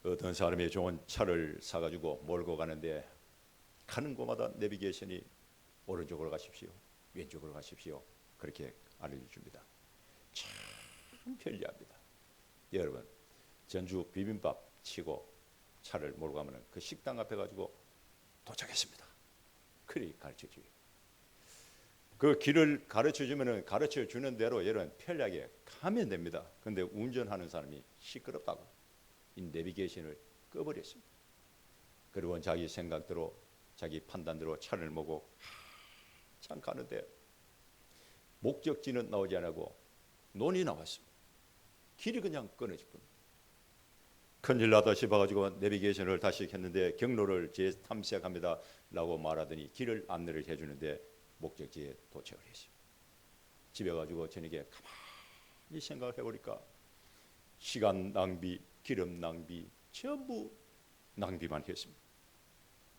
어떤 사람이 좋은 차를 사가지고 몰고 가는데 가는 곳마다 내비게이션이 오른쪽으로 가십시오, 왼쪽으로 가십시오, 그렇게 알려줍니다. 참 편리합니다. 여러분, 전주 비빔밥 치고 차를 몰고 가면 그 식당 앞에 가지고 도착했습니다, 그리 가르쳐줘요. 그 길을 가르쳐주면 가르쳐주는 대로 여러분 편리하게 가면 됩니다. 그런데 운전하는 사람이 시끄럽다고 이 내비게이션을 꺼버렸습니다. 그리고 자기 생각대로 자기 판단대로 차를 몰고 참 가는데 목적지는 나오지 않고 논이 나왔습니다. 길이 그냥 끊어질 뿐. 큰일 나다 싶어가지고 내비게이션을 다시 켰는데 경로를 재탐색합니다 라고 말하더니 길을 안내를 해주는데 목적지에 도착을 했습니다. 집에 가지고 저녁에 가만히 생각을 해보니까 시간 낭비, 기름 낭비, 전부 낭비만 했습니다.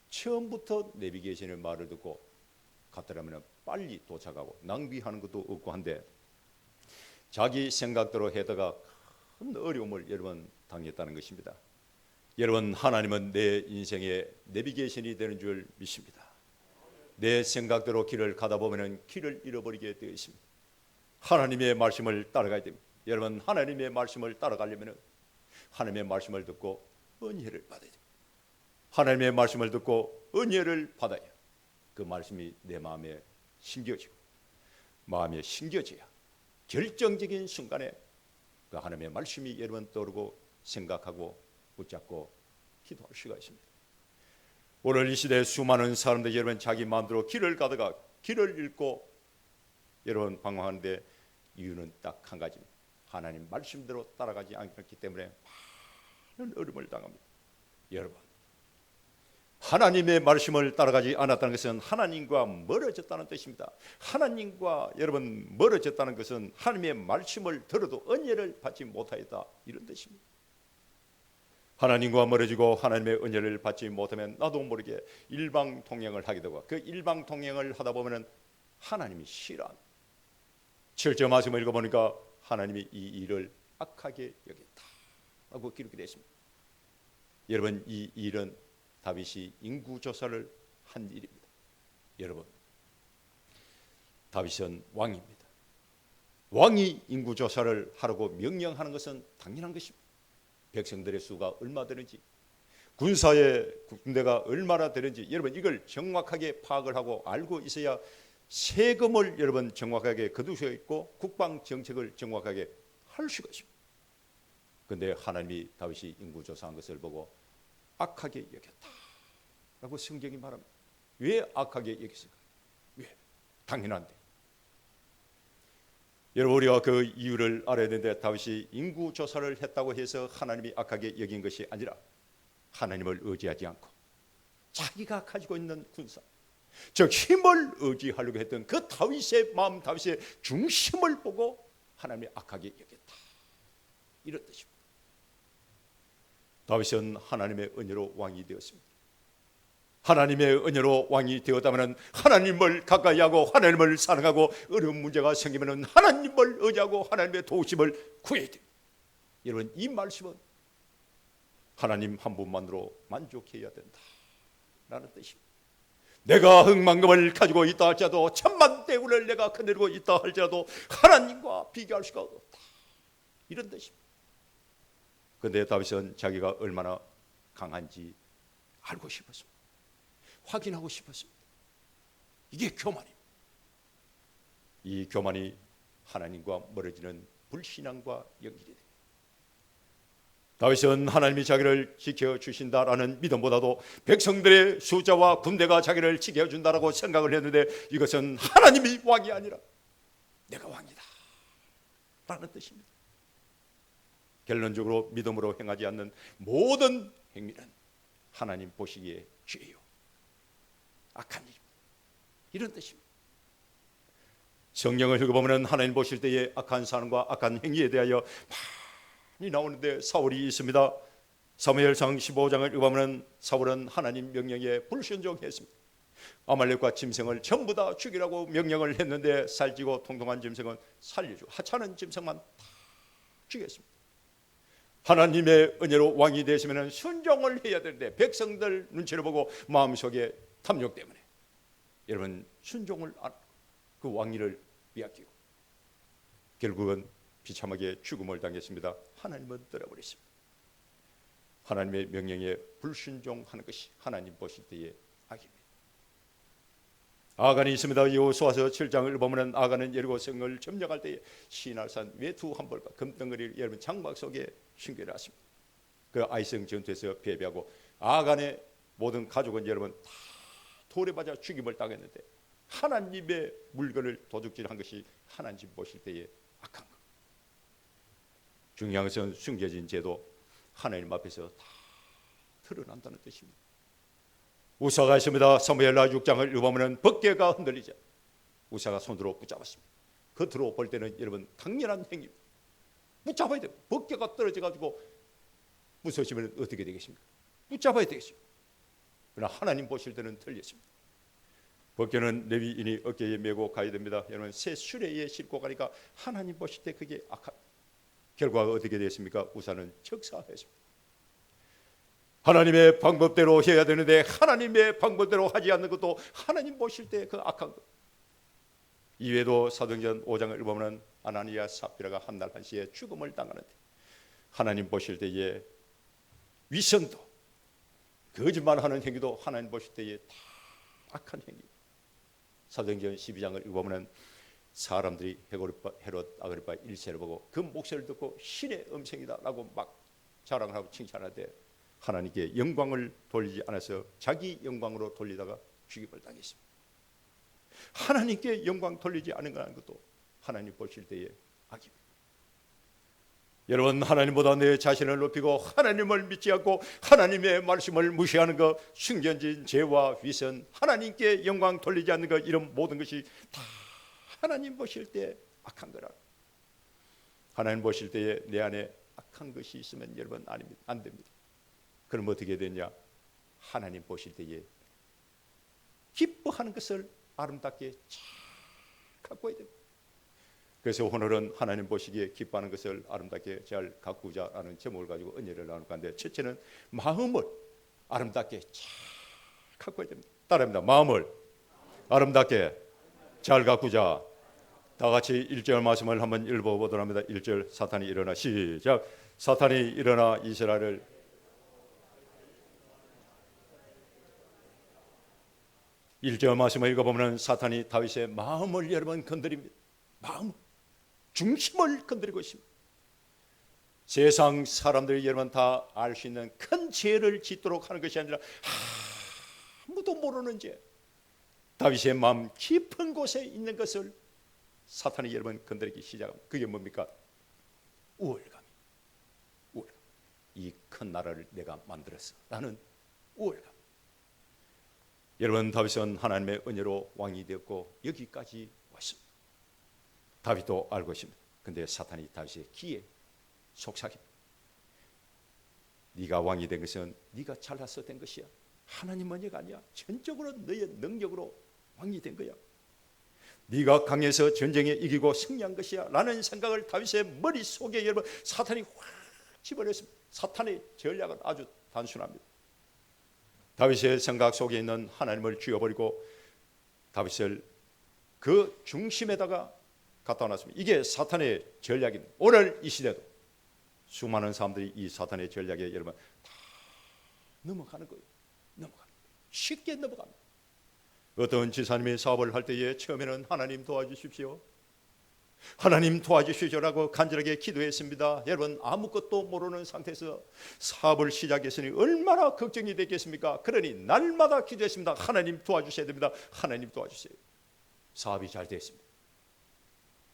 처음부터 내비게이션의 말을 듣고 갔더라면 빨리 도착하고 낭비하는 것도 없고 한데 자기 생각대로 해다가 큰 어려움을 여러분 당했다는 것입니다. 여러분, 하나님은 내 인생의 내비게이션이 되는 줄 믿습니다. 내 생각대로 길을 가다 보면 길을 잃어버리게 되어 있습니다. 하나님의 말씀을 따라가야 됩니다. 여러분, 하나님의 말씀을 따라가려면 하나님의 말씀을 듣고 은혜를 받아야 됩니다. 하나님의 말씀을 듣고 은혜를 받아야 그 말씀이 내 마음에 심겨지고 마음에 심겨져야 결정적인 순간에 그 하나님의 말씀이 여러분 떠오르고 생각하고 붙잡고 기도할 수가 있습니다. 오늘 이 시대에 수많은 사람들이 여러분 자기 마음대로 길을 가다가 길을 잃고 여러분 방황하는데 이유는 딱 한 가지입니다. 하나님 말씀대로 따라가지 않기 때문에 많은 어려움을 당합니다. 여러분, 하나님의 말씀을 따라가지 않았다는 것은 하나님과 멀어졌다는 뜻입니다. 하나님과 여러분 멀어졌다는 것은 하나님의 말씀을 들어도 은혜를 받지 못하였다, 이런 뜻입니다. 하나님과 멀어지고 하나님의 은혜를 받지 못하면 나도 모르게 일방통행을 하게 되고 그 일방통행을 하다 보면 하나님이 싫어합니다. 7절 말씀을 읽어보니까 하나님이 이 일을 악하게 여겼다라고 기록이 되어 있습니다. 여러분, 이 일은 다윗이 인구조사를 한 일입니다. 여러분, 다윗은 왕입니다. 왕이 인구조사를 하라고 명령하는 것은 당연한 것입니다. 백성들의 수가 얼마 되는지, 군대가 얼마나 되는지 여러분 이걸 정확하게 파악을 하고 알고 있어야 세금을 여러분 정확하게 거둘 수가 있고 국방 정책을 정확하게 할 수가 있습니다. 그런데 하나님이 다윗이 인구조사한 것을 보고 악하게 여겼다라고 성경이 말합니다. 왜 악하게 여겼을까요? 왜? 당연한데. 여러분, 우리가 그 이유를 알아야 되는데 다윗이 인구조사를 했다고 해서 하나님이 악하게 여긴 것이 아니라 하나님을 의지하지 않고 자기가 가지고 있는 군사, 즉 힘을 의지하려고 했던 그 다윗의 마음, 다윗의 중심을 보고 하나님이 악하게 여겼다, 이런 뜻입니다. 다윗은 하나님의 은혜로 왕이 되었습니다. 하나님의 은혜로 왕이 되었다면 하나님을 가까이 하고 하나님을 사랑하고 어려운 문제가 생기면 하나님을 의지하고 하나님의 도우심을 구해야 됩니다. 여러분, 이 말씀은 하나님 한 분만으로 만족해야 된다라는 뜻입니다. 내가 흥망금을 가지고 있다 할지라도 천만 대군을 내가 거느리고 있다 할지라도 하나님과 비교할 수가 없다, 이런 뜻입니다. 그런데 다윗은 자기가 얼마나 강한지 알고 싶었습니다. 확인하고 싶었습니다. 이게 교만입니다. 이 교만이 하나님과 멀어지는 불신앙과 연결이 됩니다. 다윗은 하나님이 자기를 지켜주신다라는 믿음보다도 백성들의 숫자와 군대가 자기를 지켜준다라고 생각을 했는데 이것은 하나님이 왕이 아니라 내가 왕이다 라는 뜻입니다. 결론적으로 믿음으로 행하지 않는 모든 행위는 하나님 보시기에 죄요, 악한 일입니다, 이런 뜻입니다. 성경을 읽어보면 하나님 보실 때의 악한 사람과 악한 행위에 대하여 많이 나오는데 사울이 있습니다. 사무엘상 15장을 읽어보면 사울은 하나님 명령에 불순종했습니다. 아말렉과 짐승을 전부 다 죽이라고 명령을 했는데 살찌고 통통한 짐승은 살려주고 하찮은 짐승만 다 죽였습니다. 하나님의 은혜로 왕이 되시면 순종을 해야 되는데 백성들 눈치를 보고 마음속에 탐욕 때문에 여러분 순종을 안, 그 왕위를 빼앗기고 결국은 비참하게 죽음을 당했습니다. 하나님은 떠나버리십니다. 하나님의 명령에 불순종하는 것이 하나님 보실 때의 악입니다. 아간이 있습니다. 여호수아서 7장을 보면 아간은 여리고 성을 점령할 때에 시날산 외투 한 벌과 금덩어리를 여러분 장막 속에 숨겨놨습니다. 그 아이성 전투에서 패배하고 아간의 모든 가족은 여러분 다 돌에 맞아 죽임을 당했는데 하나님의 물건을 도둑질한 것이 하나님 보실 때의 악한 것. 중요한 것은 숨겨진 죄도 하나님 앞에서 다 드러난다는 뜻입니다. 우사가 있습니다. 사무엘하 6장을 읽어보면 번개가 흔들리자 우사가 손으로 붙잡았습니다. 겉으로 볼 때는 여러분 당연한 행위입니다. 붙잡아야 돼요. 번개가 떨어져가지고 무서우시면 어떻게 되겠습니까? 붙잡아야 되겠습니다. 그러나 하나님 보실 때는 틀렸습니다. 번개는 레위인이 어깨에 메고 가야 됩니다. 여러분 새 수레에 싣고 가니까 하나님 보실 때 그게 악한 결과가 어떻게 됐습니까? 우사는 적사했습니다. 하나님의 방법대로 해야 되는데 하나님의 방법대로 하지 않는 것도 하나님 보실 때 그 악한 것. 이외에도 사도행전 5장을 읽어보면 아나니아 삽비라가 한날 한시에 죽음을 당하는데 하나님 보실 때에 위선도 거짓말하는 행위도 하나님 보실 때에 다 악한 행위. 사도행전 12장을 읽어보면 사람들이 헤롯 아그리파 1세를 보고 그 목소리를 듣고 신의 음성이다라고 막 자랑을 하고 칭찬하되 하나님께 영광을 돌리지 않아서 자기 영광으로 돌리다가 죽임을 당했습니다. 하나님께 영광 돌리지 않은 것도 하나님 보실 때의 악입니다. 여러분 하나님보다 내 자신을 높이고 하나님을 믿지 않고 하나님의 말씀을 무시하는 것, 숨겨진 죄와 위선, 하나님께 영광 돌리지 않는 것, 이런 모든 것이 다 하나님 보실 때 악한 거라. 하나님 보실 때에 내 안에 악한 것이 있으면 여러분 안 됩니다. 그럼 어떻게 되냐? 하나님 보실 때에 기뻐하는 것을 아름답게 잘 가꿔야 됩니다. 그래서 오늘은 하나님 보시기에 기뻐하는 것을 아름답게 잘 가꾸자라는 제목을 가지고 은혜를 나눌 건데, 첫째는 마음을 아름답게 잘 가꿔야 됩니다. 따라합니다. 마음을 아름답게 잘 가꾸자. 다 같이 1절 말씀을 한번 읽어보도록 합니다. 1절 사탄이 일어나 시작. 사탄이 일어나 이스라엘을 1절 말씀을 읽어보면 사탄이 다윗의 마음을 여러분 건드립니다. 마음 중심을 건드리고 있습니다. 세상 사람들이 여러분 다 알 수 있는 큰 죄를 짓도록 하는 것이 아니라 아무도 모르는 죄, 다윗의 마음 깊은 곳에 있는 것을 사탄이 여러분 건드리기 시작합니다. 그게 뭡니까? 우월감. 이 큰 나라를 내가 만들었어. 나는 우월감. 여러분 다윗은 하나님의 은혜로 왕이 되었고 여기까지 왔습니다. 다윗도 알고 있습니다. 근데 사탄이 다윗의 귀에 속삭입니다. 네가 왕이 된 것은 네가 잘나서 된 것이야. 하나님 은혜가 아니야. 전적으로 너의 능력으로 왕이 된 거야. 네가 강해서 전쟁에 이기고 승리한 것이야 라는 생각을 다윗의 머릿속에 여러분 사탄이 확 집어넣습니다. 사탄의 전략은 아주 단순합니다. 다윗의 생각 속에 있는 하나님을 쥐어버리고 다윗을 그 중심에다가 갖다 놨습니다. 이게 사탄의 전략입니다. 오늘 이 시대도 수많은 사람들이 이 사탄의 전략에 여러분 다 넘어가는 거예요. 쉽게 넘어갑니다. 어떤 지사님이 사업을 할 때에 처음에는 하나님 도와주십시오, 하나님 도와주시오라고 간절하게 기도했습니다. 여러분 아무것도 모르는 상태에서 사업을 시작했으니 얼마나 걱정이 됐겠습니까? 그러니 날마다 기도했습니다. 하나님 도와주셔야 됩니다. 하나님 도와주세요. 사업이 잘 됐습니다.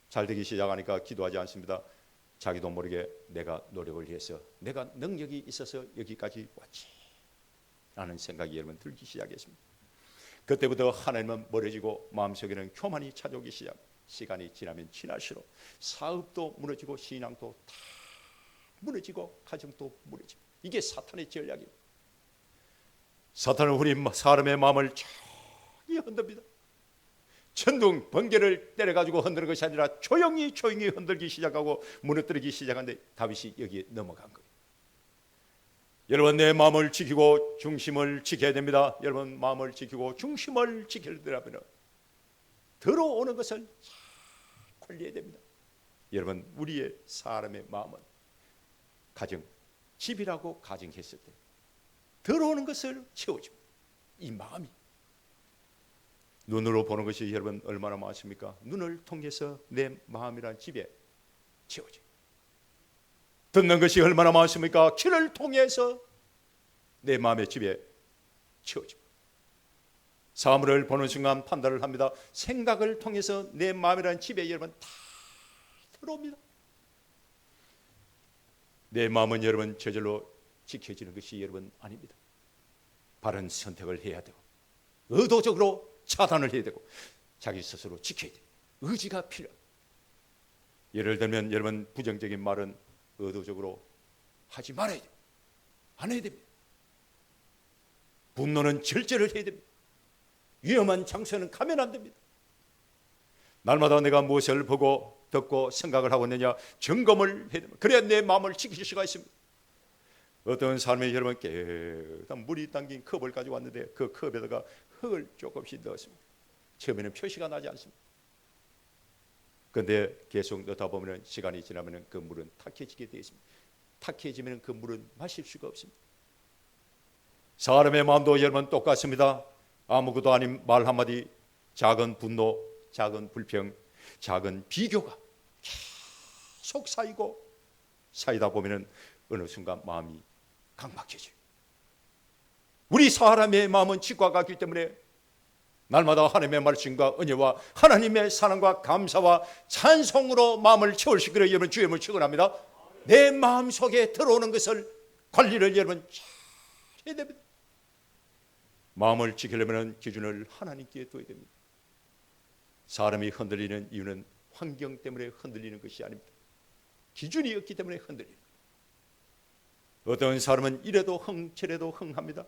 잘 되기 시작하니까 기도하지 않습니다. 자기도 모르게 내가 노력을 해서 내가 능력이 있어서 여기까지 왔지 라는 생각이 여러분 들기 시작했습니다. 그때부터 하나님은 멀어지고 마음속에는 교만이 찾아오기 시작합니다. 시간이 지나면 지날수록 사업도 무너지고 신앙도 다 무너지고 가정도 무너지고, 이게 사탄의 전략입니다. 사탄은 우리 사람의 마음을 조용히 흔듭니다. 천둥 번개를 때려가지고 흔드는 것이 아니라 조용히 흔들기 시작하고 무너뜨리기 시작하는데 다윗이 여기에 넘어간 거예요. 여러분, 내 마음을 지키고 중심을 지켜야 됩니다. 여러분, 마음을 지키고 중심을 지키려면 들어오는 것을 잘 관리해야 됩니다. 여러분, 우리의 사람의 마음은 가정, 집이라고 가정했을 때 들어오는 것을 채워줍니다. 이 마음이 눈으로 보는 것이 여러분 얼마나 많습니까? 눈을 통해서 내 마음이란 집에 채워져요. 듣는 것이 얼마나 많습니까? 귀를 통해서 내 마음의 집에 채워집니다. 사물을 보는 순간 판단을 합니다. 생각을 통해서 내 마음이란 집에 여러분 다 들어옵니다. 내 마음은 여러분 저절로 지켜지는 것이 여러분 아닙니다. 바른 선택을 해야 되고 의도적으로 차단을 해야 되고 자기 스스로 지켜야 돼요. 의지가 필요합니다. 예를 들면 여러분 부정적인 말은 의도적으로 하지 말아야 돼요. 안 해야 됩니다. 분노는 절제를 해야 됩니다. 위험한 장소에는 가면 안 됩니다. 날마다 내가 무엇을 보고 듣고 생각을 하고 있느냐 점검을 해야 됩니다. 그래야 내 마음을 지킬 수가 있습니다. 어떤 사람이 여러분 깨끗한 물이 담긴 컵을 가지고 왔는데 그 컵에다가 흙을 조금씩 넣었습니다. 처음에는 표시가 나지 않습니다. 그런데 계속 넣다 보면 시간이 지나면 그 물은 탁해지게 되어 있습니다. 탁해지면 그 물은 마실 수가 없습니다. 사람의 마음도 여러분 똑같습니다. 아무것도 아닌 말 한마디, 작은 분노, 작은 불평, 작은 비교가 계속 쌓이다 보면 어느 순간 마음이 강박해져요. 우리 사람의 마음은 지과 같기 때문에 날마다 하나님의 말씀과 은혜와 하나님의 사랑과 감사와 찬송으로 마음을 채울 수 있기를 여러분 주의 이름으로 축원합니다. 내 마음 속에 들어오는 것을 관리를 여러분 잘 해야 됩니다. 마음을 지키려면 기준을 하나님께 둬야 됩니다. 사람이 흔들리는 이유는 환경 때문에 흔들리는 것이 아닙니다. 기준이 없기 때문에 흔들립니다. 어떤 사람은 이래도 흥 저래도 흥합니다.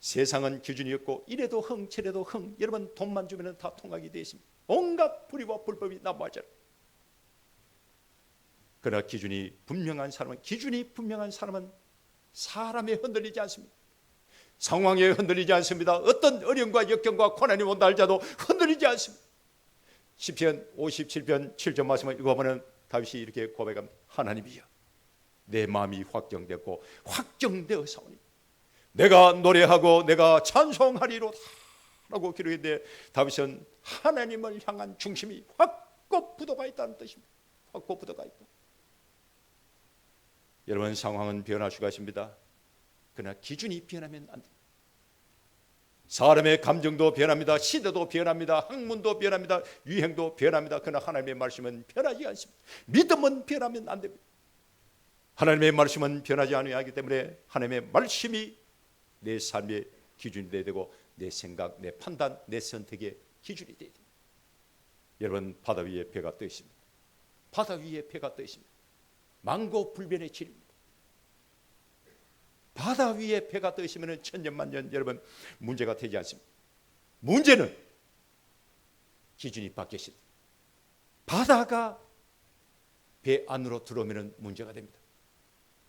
세상은 기준이 없고 이래도 흥 저래도 흥. 여러분 돈만 주면 다 통하게 되어 있습니다. 온갖 불의와 불법이 난무하잖아요. 그러나 기준이 분명한 사람은 사람에 흔들리지 않습니다. 상황에 흔들리지 않습니다. 어떤 어려움과 역경과 고난이 온다 할지라도 흔들리지 않습니다. 시편 57편 7절 말씀을 읽어보면 다윗이 이렇게 고백합니다. 하나님이여 내 마음이 확정되었고 확정되어사오니 내가 노래하고 내가 찬송하리로다 라고 기록했는데 다윗은 하나님을 향한 중심이 확고 굳어가 있다는 뜻입니다. 확고 굳어가 있다. 여러분 상황은 변할 수가 있습니다. 그러나 기준이 변하면 안 됩니다. 사람의 감정도 변합니다. 시대도 변합니다. 학문도 변합니다. 유행도 변합니다. 그러나 하나님의 말씀은 변하지 않습니다. 믿음은 변하면 안 됩니다. 하나님의 말씀은 변하지 않기 때문에 하나님의 말씀이 내 삶의 기준이 되어야 되고 내 생각, 내 판단, 내 선택의 기준이 되어야 됩니다. 여러분 바다 위에 배가 떠 있습니다. 바다 위에 배가 떠 있습니다. 만고불변의 진리입니다. 바다 위에 배가 떠 있으면 천년만년 여러분 문제가 되지 않습니다. 문제는 기준이 바뀌었습니다. 바다가 배 안으로 들어오면 문제가 됩니다.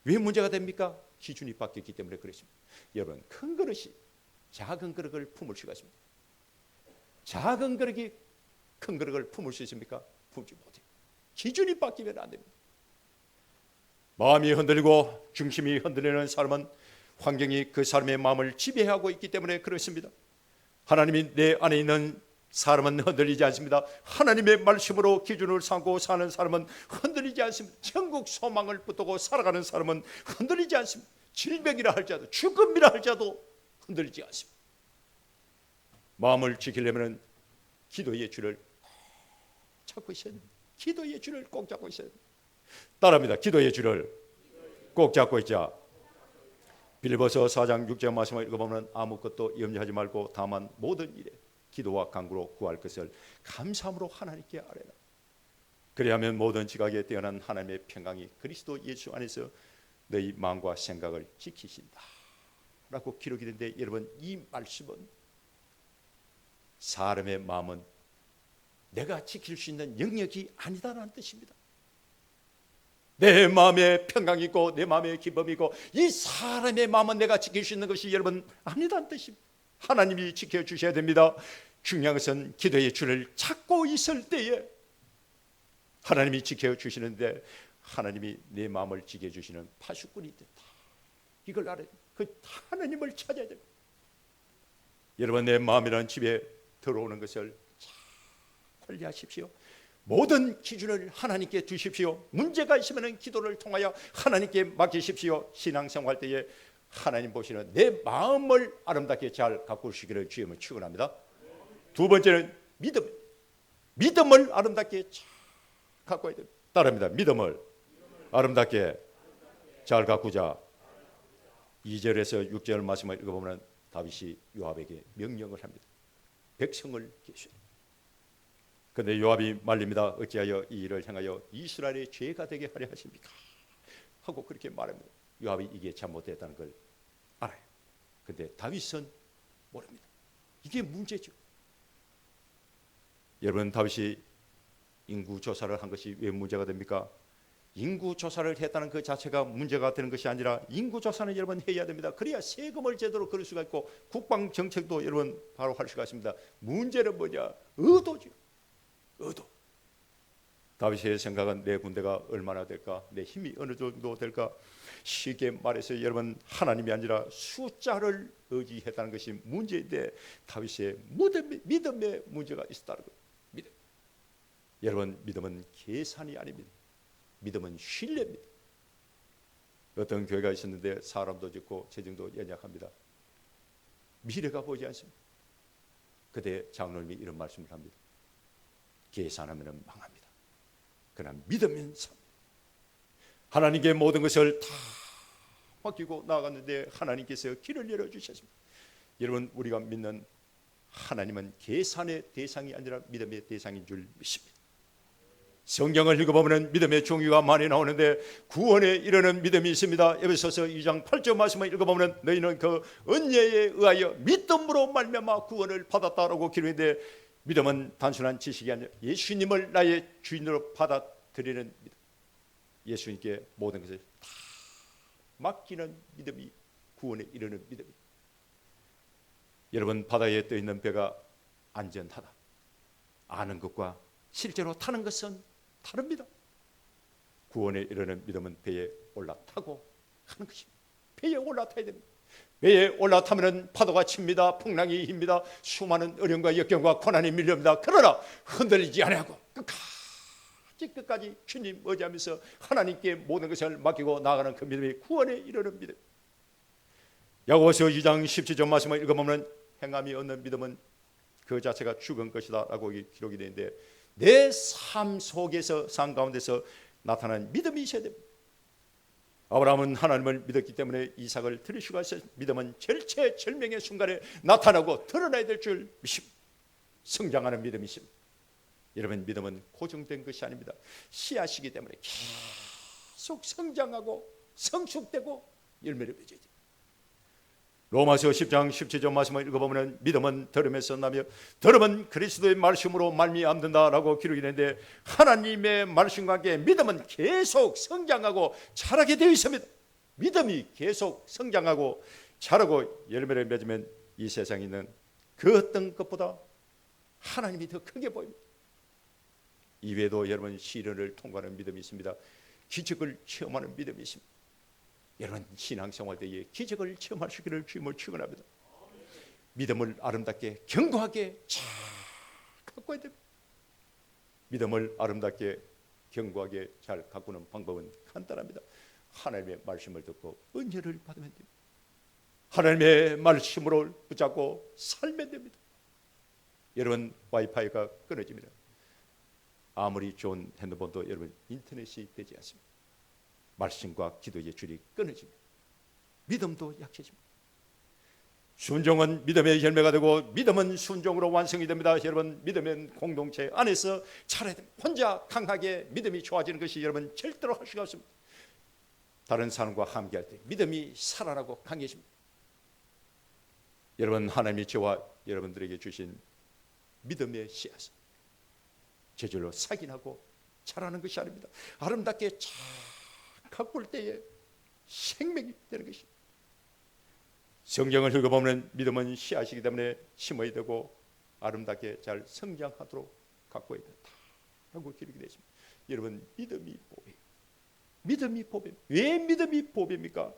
왜 문제가 됩니까? 기준이 바뀌었기 때문에 그렇습니다. 여러분 큰 그릇이 작은 그릇을 품을 수가 있습니다. 작은 그릇이 큰 그릇을 품을 수 있습니까? 품지 못해요. 기준이 바뀌면 안 됩니다. 마음이 흔들리고 중심이 흔들리는 사람은 환경이 그 사람의 마음을 지배하고 있기 때문에 그렇습니다. 하나님이 내 안에 있는 사람은 흔들리지 않습니다. 하나님의 말씀으로 기준을 삼고 사는 사람은 흔들리지 않습니다. 천국 소망을 붙들고 살아가는 사람은 흔들리지 않습니다. 질병이라 할지라도 죽음이라 할지라도 흔들리지 않습니다. 마음을 지키려면 기도의 줄을 잡고 있어야 됩니다. 기도의 줄을 꼭 잡고 있어야 됩니다. 따라합니다. 기도의 줄을 꼭 잡고 있자. 빌립보서 4장 6절 말씀을 읽어보면 아무것도 염려하지 말고 다만 모든 일에 기도와 간구로 구할 것을 감사함으로 하나님께 아뢰라. 그리하면 모든 지각에 뛰어난 하나님의 평강이 그리스도 예수 안에서 너희 마음과 생각을 지키신다 라고 기록이 되는데 여러분 이 말씀은 사람의 마음은 내가 지킬 수 있는 영역이 아니다라는 뜻입니다. 내 마음에 평강이 있고 내 마음에 기쁨이 있고 이 사람의 마음은 내가 지킬 수 있는 것이 여러분 아니란 뜻입니다. 하나님이 지켜주셔야 됩니다. 중요한 것은 기도의 줄을 찾고 있을 때에 하나님이 지켜주시는데 하나님이 내 마음을 지켜주시는 파수꾼이 있다. 이걸 알아야 됩니다. 그 하나님을 찾아야 됩니다. 여러분 내 마음이라는 집에 들어오는 것을 잘 관리하십시오. 모든 기준을 하나님께 두십시오. 문제가 있으면 기도를 통하여 하나님께 맡기십시오. 신앙생활 때에 하나님 보시는 내 마음을 아름답게 잘 가꾸시기를 주님은 축원합니다. 두 번째는 믿음을 아름답게 잘 가꿔야 됩니다. 따릅니다. 믿음을 아름답게 잘 가꾸자. 2절에서 6절 말씀을 읽어보면 다윗이 요압에게 명령을 합니다. 백성을 계시라. 그런데 요압이 말립니다. 어찌하여 이 일을 행하여 이스라엘의 죄가 되게 하려 하십니까? 하고 그렇게 말합니다. 요압이 이게 잘못됐다는 걸 알아요. 그런데 다윗은 모릅니다. 이게 문제죠. 여러분 다윗이 인구조사를 한 것이 왜 문제가 됩니까? 인구조사를 했다는 그 자체가 문제가 되는 것이 아니라 인구조사는 여러분 해야 됩니다. 그래야 세금을 제대로 걸을 수가 있고 국방정책도 여러분 바로 할 수가 있습니다. 문제는 뭐냐? 의도죠. 의도. 다윗의 생각은 내 군대가 얼마나 될까? 내 힘이 어느 정도 될까? 쉽게 말해서 여러분 하나님이 아니라 숫자를 의지했다는 것이 문제인데 다윗의 믿음에 문제가 있었다는 거예요. 믿음. 여러분 믿음은 계산이 아닙니다. 믿음은 신뢰입니다. 어떤 교회가 있었는데 사람도 적고 재정도 연약합니다. 미래가 보이지 않습니다. 그때 장로님이 이런 말씀을 합니다. 계산하면 망합니다. 그러나 믿으면 삽니다. 하나님께 모든 것을 다 맡기고 나아갔는데 하나님께서 길을 열어주셨습니다. 여러분 우리가 믿는 하나님은 계산의 대상이 아니라 믿음의 대상인 줄 믿습니다. 성경을 읽어보면 믿음의 종류가 많이 나오는데 구원에 이르는 믿음이 있습니다. 에베소서 2장 8절 말씀을 읽어보면 너희는 그 은혜에 의하여 믿음으로 말미암아 구원을 받았다라고 기록했는데 믿음은 단순한 지식이 아니라 예수님을 나의 주인으로 받아들이는 믿음. 예수님께 모든 것을 다 맡기는 믿음이 구원에 이르는 믿음입니다. 여러분 바다에 떠 있는 배가 안전하다 아는 것과 실제로 타는 것은 다릅니다. 구원에 이르는 믿음은 배에 올라타고 하는 것입니다. 배에 올라타야 됩니다. 배에 올라타면 파도가 칩니다. 풍랑이 깁니다. 수많은 어려움과 역경과 고난이 밀려옵니다. 그러나 흔들리지 아니하고 끝까지 주님 의지하면서 하나님께 모든 것을 맡기고 나아가는 그 믿음이 구원에 이르는 믿음. 야고보서 2장 17절 말씀을 읽어보면 행함이 없는 믿음은 그 자체가 죽은 것이다 라고 기록이 되는데 내 삶 속에서 삶 가운데서 나타난 믿음이 있어야 됩니다. 아브라함은 하나님을 믿었기 때문에 이삭을 드릴 수가 있어요. 믿음은 절체절명의 순간에 나타나고 드러나야 될 줄 믿습니다. 성장하는 믿음이 있습니다. 여러분 믿음은 고정된 것이 아닙니다. 씨앗이기 때문에 계속 성장하고 성숙되고 열매를 맺어야 됩니다. 로마서 10장 17절 말씀을 읽어보면 믿음은 들음에서 나며 들음은 그리스도의 말씀으로 말미암는다라고 기록이 되는데 하나님의 말씀과 함께 믿음은 계속 성장하고 자라게 되어 있습니다. 믿음이 계속 성장하고 자라고 열매를 맺으면 이 세상에 있는 그 어떤 것보다 하나님이 더 크게 보입니다. 이외에도 여러분 시련을 통과하는 믿음이 있습니다. 기적을 체험하는 믿음이 있습니다. 여러분 신앙생활 때에 기적을 체험하시기를 주님을 축원합니다. 믿음을 아름답게 견고하게 잘 가꿔야 됩니다. 믿음을 아름답게 견고하게 잘 가꾸는 방법은 간단합니다. 하나님의 말씀을 듣고 은혜를 받으면 됩니다. 하나님의 말씀으로 붙잡고 살면 됩니다. 여러분 와이파이가 끊어집니다. 아무리 좋은 핸드폰도 여러분 인터넷이 되지 않습니다. 말씀과 기도의 줄이 끊어집니다. 믿음도 약해집니다. 순종은 믿음의 열매가 되고 믿음은 순종으로 완성이 됩니다. 여러분 믿음은 공동체 안에서 차려야 됩니다. 혼자 강하게 믿음이 좋아지는 것이 여러분 절대로 할 수가 없습니다. 다른 사람과 함께할 때 믿음이 살아나고 강해집니다. 여러분 하나님이 저와 여러분들에게 주신 믿음의 씨앗은 저절로 삭인하고 자라는 것이 아닙니다. 아름답게 잘 가꿀 때에 생명이 되는 것이. 성경을 읽어보면 믿음은 씨앗이기 때문에 심어야 되고 아름답게 잘 성장하도록 가꿔야 된다 라고 기록이 되십니다. 여러분, 믿음이 보배예요. 믿음이 보배. 왜 믿음이 보배입니까?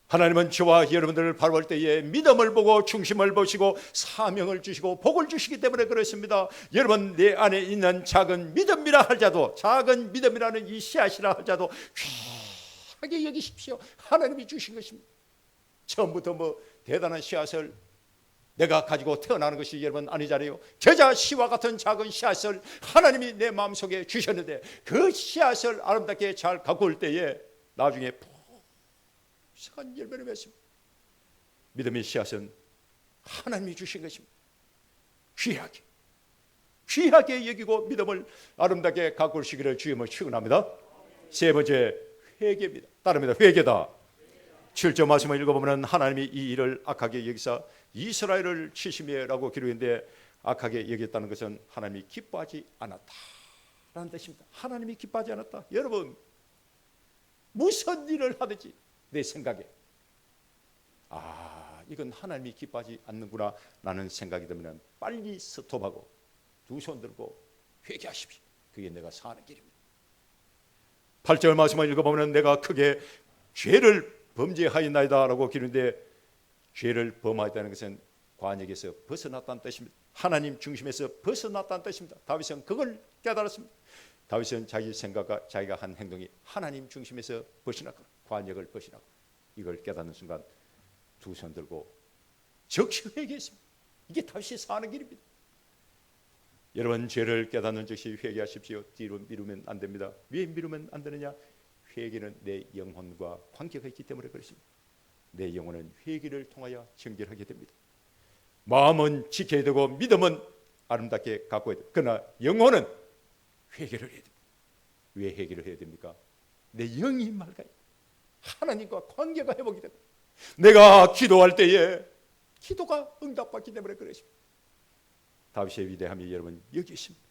하나님은 저와 여러분들을 바라볼 때에 믿음을 보고 중심을 보시고 사명을 주시고 복을 주시기 때문에 그렇습니다. 여러분, 내 안에 있는 작은 믿음이라 할지라도, 작은 믿음이라는 이 씨앗이라 할지라도 귀하게 여기십시오. 하나님이 주신 것입니다. 처음부터 뭐 대단한 씨앗을 내가 가지고 태어나는 것이 여러분 아니잖아요. 겨자 씨와 같은 작은 씨앗을 하나님이 내 마음속에 주셨는데 그 씨앗을 아름답게 잘 가꿀 때에 나중에 푸석한 열매를 맺습니다. 믿음의 씨앗은 하나님이 주신 것입니다. 귀하게 여기고 믿음을 아름답게 가꾸시기를 주님을 축원합니다. 세 번째, 회개입니다. 따릅니다. 회개다. 7절 말씀을 읽어보면 하나님이 이 일을 악하게 여기사 이스라엘을 치심이라고 기록했는데, 악하게 여겼다는 것은 하나님이 기뻐하지 않았다라는 뜻입니다. 하나님이 기뻐하지 않았다. 여러분, 무슨 일을 하든지 내 생각에 이건 하나님이 기뻐하지 않는구나 라는 생각이 들면 빨리 스톱하고 두 손 들고 회개하십시오. 그게 내가 사는 길입니다. 8절 말씀을 읽어보면 내가 크게 죄를 범죄하였나이다 라고 기록했는데, 죄를 범하였다는 것은 관역에서 벗어났다는 뜻입니다. 하나님 중심에서 벗어났다는 뜻입니다. 다윗은 그걸 깨달았습니다. 다윗은 자기 생각과 자기가 한 행동이 하나님 중심에서 벗어나고 관역을 벗어나고 이걸 깨닫는 순간 두 손 들고 즉시 회개했습니다. 이게 다윗이 사는 길입니다. 여러분, 죄를 깨닫는 즉시 회개하십시오. 뒤로 미루면 안 됩니다. 왜 미루면 안 되느냐? 회개는 내 영혼과 관계가 있기 때문에 그렇습니다. 내 영혼은 회개를 통하여 정결하게 됩니다. 마음은 지켜야 되고 믿음은 아름답게 가꿔야 됩니다. 그러나 영혼은 회개를 해야 됩니다. 왜 회개를 해야 됩니까? 내 영이 맑아요. 하나님과 관계가 회복이 됩니다. 내가 기도할 때에 기도가 응답받기 때문에 그렇습니다. 다윗의 위대함이 여러분 여기 있습니다.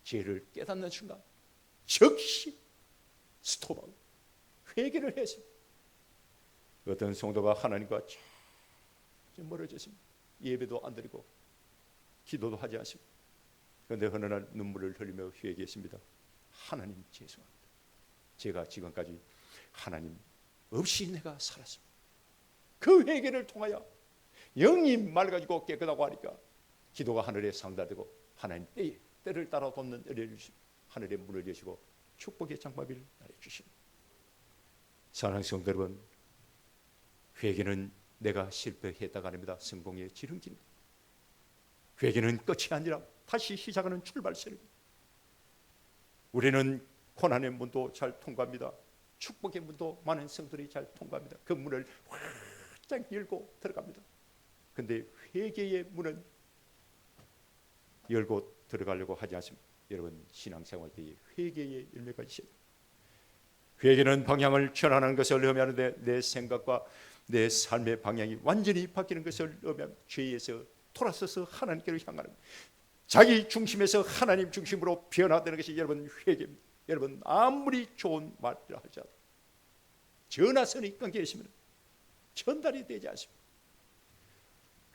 죄를 깨닫는 순간 즉시 스톱하고 회개를 했습니다. 어떤 성도가 하나님과 좀 멀어졌습니다. 예배도 안 드리고 기도도 하지 않습니다. 그런데 어느 날 눈물을 흘리며 회개했습니다. 하나님 죄송합니다. 제가 지금까지 하나님 없이 내가 살았습니다. 그 회개를 통하여 영이 맑아지고 깨끗하고 하니까 기도가 하늘에 상달되고 하나님 때를 따라 돕는 은혜를 주시고 하늘의 문을 여시고 축복의 장막을 내려주십니다. 사랑하는 성도 여러분, 회개는 내가 실패했다가 아닙니다. 성공의 지름길입니다. 회개는 끝이 아니라 다시 시작하는 출발선입니다. 우리는 고난의 문도 잘 통과합니다. 축복의 문도 많은 성들이 잘 통과합니다. 그 문을 활짝 열고 들어갑니다. 그런데 회개의 문은 열고 들어가려고 하지 않습니다. 여러분, 신앙생활 때에 회개의 열매가 있어야 됩니다. 회개는 방향을 전환하는 것을 의미하는데 내 생각과 내 삶의 방향이 완전히 바뀌는 것을 의미합니다. 죄에서 돌아서서 하나님께로 향하는, 자기 중심에서 하나님 중심으로 변화되는 것이 여러분 회개입니다. 여러분, 아무리 좋은 말이라 할지라도 전화선이 끊겨 있으면 전달이 되지 않습니다.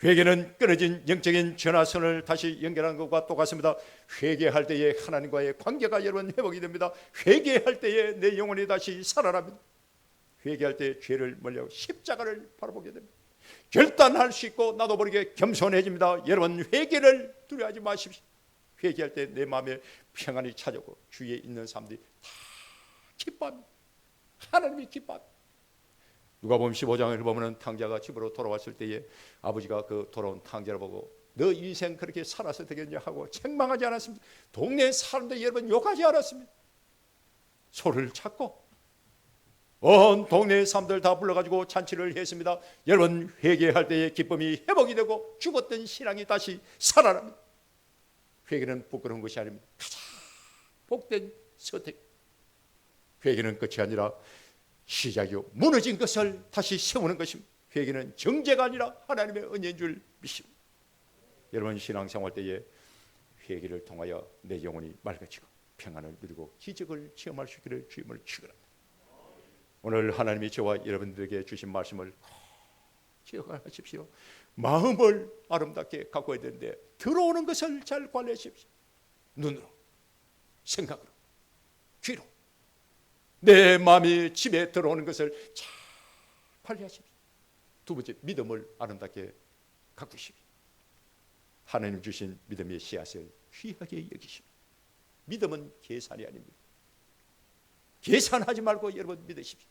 회개는 끊어진 영적인 전화선을 다시 연결하는 것과 똑같습니다. 회개할 때에 하나님과의 관계가 여러분 회복이 됩니다. 회개할 때에 내 영혼이 다시 살아납니다. 회개할 때 죄를 멀리하고 십자가를 바라보게 됩니다. 결단할 수 있고 나도 모르게 겸손해집니다. 여러분, 회개를 두려워하지 마십시오. 회개할 때 내 마음에 평안이 찾아오고 주위에 있는 사람들이 다 기뻐합니다. 하나님이 기뻐합니다. 누가복음 15장을 보면 탕자가 집으로 돌아왔을 때에 아버지가 그 돌아온 탕자를 보고 너 인생 그렇게 살아서 되겠냐 하고 책망하지 않았습니다. 동네 사람들 여러분 욕하지 않았습니다. 소를 찾고 온 동네 사람들 다 불러가지고 잔치를 했습니다. 여러분, 회개할 때의 기쁨이 회복이 되고 죽었던 신앙이 다시 살아납니다. 회개는 부끄러운 것이 아닙니다. 가장 복된 선택. 회개는 끝이 아니라 시작이요, 무너진 것을 다시 세우는 것입니다. 회개는 정죄가 아니라 하나님의 은혜인 줄 믿습니다. 여러분, 신앙생활 때에 회개를 통하여 내 영혼이 맑아지고 평안을 누리고 기적을 체험할 수 있기를 주님을 축원합니다. 오늘 하나님이 저와 여러분들에게 주신 말씀을 기억하십시오. 마음을 아름답게 가꿔야 되는데 들어오는 것을 잘 관리하십시오. 눈으로, 생각으로, 귀로 내 마음이 집에 들어오는 것을 잘 관리하십시오. 두 번째, 믿음을 아름답게 가꾸십시오. 하나님 주신 믿음의 씨앗을 귀하게 여기십시오. 믿음은 계산이 아닙니다. 계산하지 말고 여러분 믿으십시오.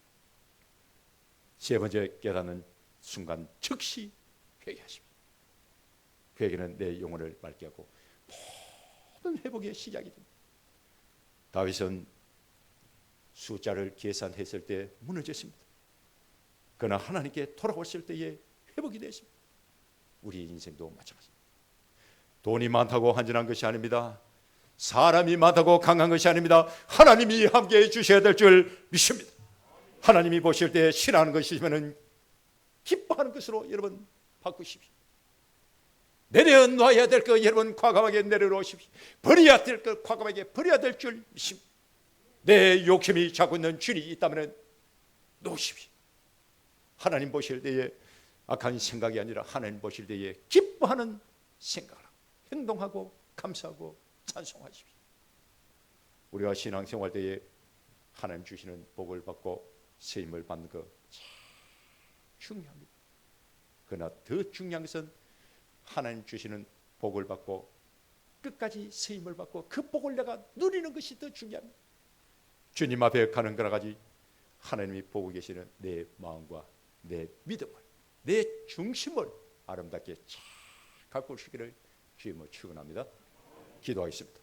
세 번째 깨닫는 순간 즉시 회개하십시오. 회개는 내 영혼을 맑게 하고 모든 회복의 시작이 됩니다. 다윗은 숫자를 계산했을 때 무너졌습니다. 그러나 하나님께 돌아왔을 때에 회복이 됐습니다. 우리 인생도 마찬가지입니다. 돈이 많다고 한전한 것이 아닙니다. 사람이 많다고 강한 것이 아닙니다. 하나님이 함께해 주셔야 될 줄 믿습니다. 하나님이 보실 때 싫어하는 것이면 기뻐하는 것으로 여러분 바꾸십시오. 내려놔야 될 것 여러분 과감하게 내려놓으십시오. 버려야 될 것 과감하게 버려야 될 줄 믿습니다. 내 욕심이 잡고 있는 줄이 있다면 놓으십시오. 하나님 보실 때에 악한 생각이 아니라 하나님 보실 때에 기뻐하는 생각을 하고 행동하고 감사하고 찬송하십시오. 우리가 신앙생활 때에 하나님 주시는 복을 받고 세임을 받는 것 참 중요합니다. 그러나 더 중요한 것은 하나님 주시는 복을 받고 끝까지 세임을 받고 그 복을 내가 누리는 것이 더 중요합니다. 주님 앞에 가는 거라 가지 하나님이 보고 계시는 내 마음과 내 믿음을, 내 중심을 아름답게 잘 가꾸시기를 주님을 축원합니다. 기도하겠습니다.